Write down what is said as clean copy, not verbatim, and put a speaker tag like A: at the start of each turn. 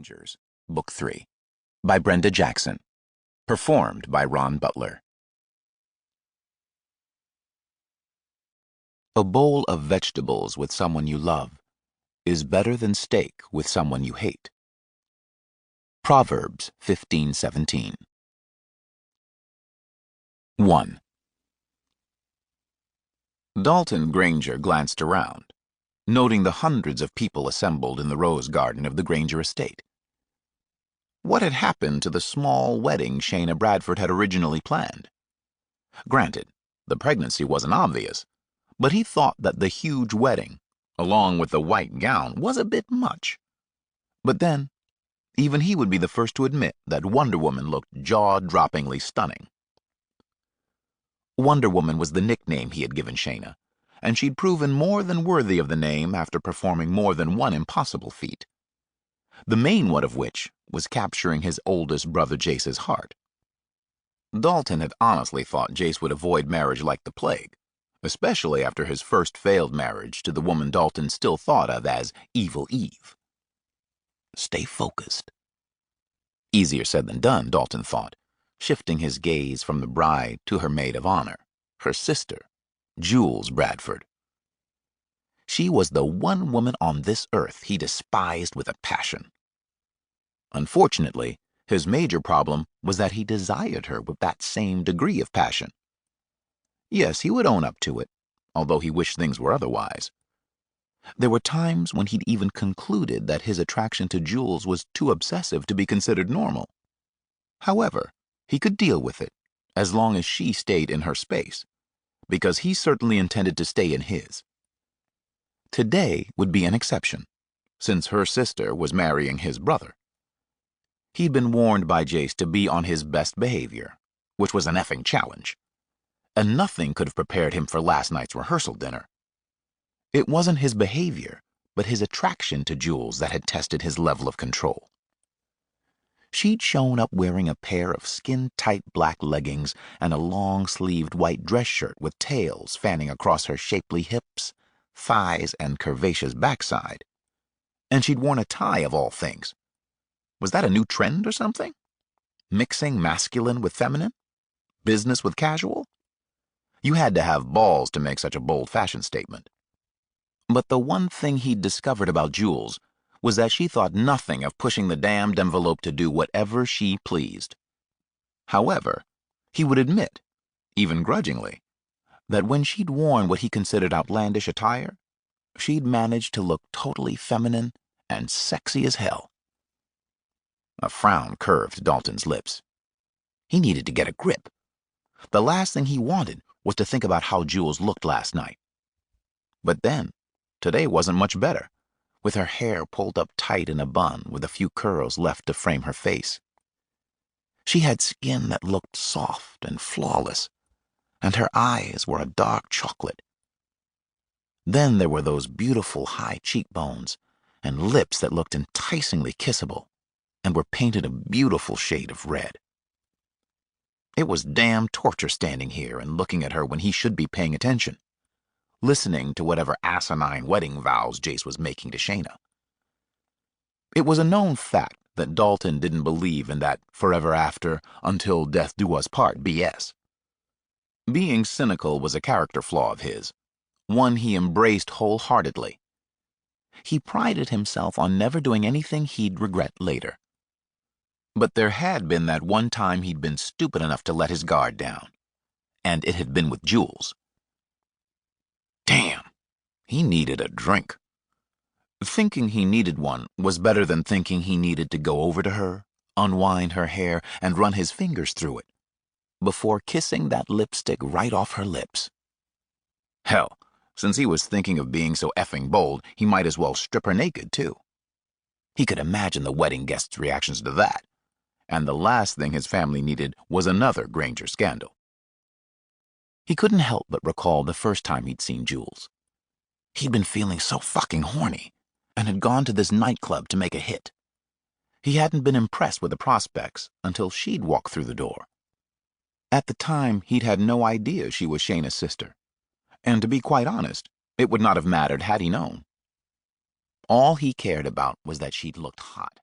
A: Strangers, Book 3, by Brenda Jackson. Performed by Butler. A bowl of vegetables with someone you love is better than steak with someone you hate. Proverbs 15:17. 1. Dalton Granger glanced around, noting the hundreds of people assembled in the rose garden of the Granger estate. What had happened to the small wedding Shayna Bradford had originally planned? Granted, the pregnancy wasn't obvious, but he thought that the huge wedding, along with the white gown, was a bit much. But then, even he would be the first to admit that Wonder Woman looked jaw-droppingly stunning. Wonder Woman was the nickname he had given Shayna, and she'd proven more than worthy of the name after performing more than one impossible feat. The main one of which was capturing his oldest brother Jace's heart. Dalton had honestly thought Jace would avoid marriage like the plague, especially after his first failed marriage to the woman Dalton still thought of as Evil Eve. Stay focused. Easier said than done, Dalton thought, shifting his gaze from the bride to her maid of honor, her sister, Jules Bradford. She was the one woman on this earth he despised with a passion. Unfortunately, his major problem was that he desired her with that same degree of passion. Yes, he would own up to it, although he wished things were otherwise. There were times when he'd even concluded that his attraction to Jules was too obsessive to be considered normal. However, he could deal with it, as long as she stayed in her space, because he certainly intended to stay in his. Today would be an exception, since her sister was marrying his brother. He'd been warned by Jace to be on his best behavior, which was an effing challenge, and nothing could have prepared him for last night's rehearsal dinner. It wasn't his behavior, but his attraction to Jules that had tested his level of control. She'd shown up wearing a pair of skin-tight black leggings and a long-sleeved white dress shirt with tails fanning across her shapely hips, thighs, and curvaceous backside. And she'd worn a tie of all things. Was that a new trend or something? Mixing masculine with feminine? Business with casual? You had to have balls to make such a bold fashion statement. But the one thing he'd discovered about Jules was that she thought nothing of pushing the damned envelope to do whatever she pleased. However, he would admit, even grudgingly, that when she'd worn what he considered outlandish attire, she'd managed to look totally feminine and sexy as hell. A frown curved Dalton's lips. He needed to get a grip. The last thing he wanted was to think about how Jules looked last night. But then, today wasn't much better, with her hair pulled up tight in a bun with a few curls left to frame her face. She had skin that looked soft and flawless, and her eyes were a dark chocolate. Then there were those beautiful high cheekbones and lips that looked enticingly kissable and were painted a beautiful shade of red. It was damn torture standing here and looking at her when he should be paying attention, listening to whatever asinine wedding vows Jace was making to Shayna. It was a known fact that Dalton didn't believe in that forever after, until death do us part BS. Being cynical was a character flaw of his, one he embraced wholeheartedly. He prided himself on never doing anything he'd regret later. But there had been that one time he'd been stupid enough to let his guard down, and it had been with Jules. Damn, he needed a drink. Thinking he needed one was better than thinking he needed to go over to her, unwind her hair, and run his fingers through it, before kissing that lipstick right off her lips. Hell, since he was thinking of being so effing bold, he might as well strip her naked, too. He could imagine the wedding guests' reactions to that, and the last thing his family needed was another Granger scandal. He couldn't help but recall the first time he'd seen Jules. He'd been feeling so fucking horny, and had gone to this nightclub to make a hit. He hadn't been impressed with the prospects until she'd walked through the door. At the time, he'd had no idea she was Shayna's sister, and to be quite honest, it would not have mattered had he known. All he cared about was that she'd looked hot.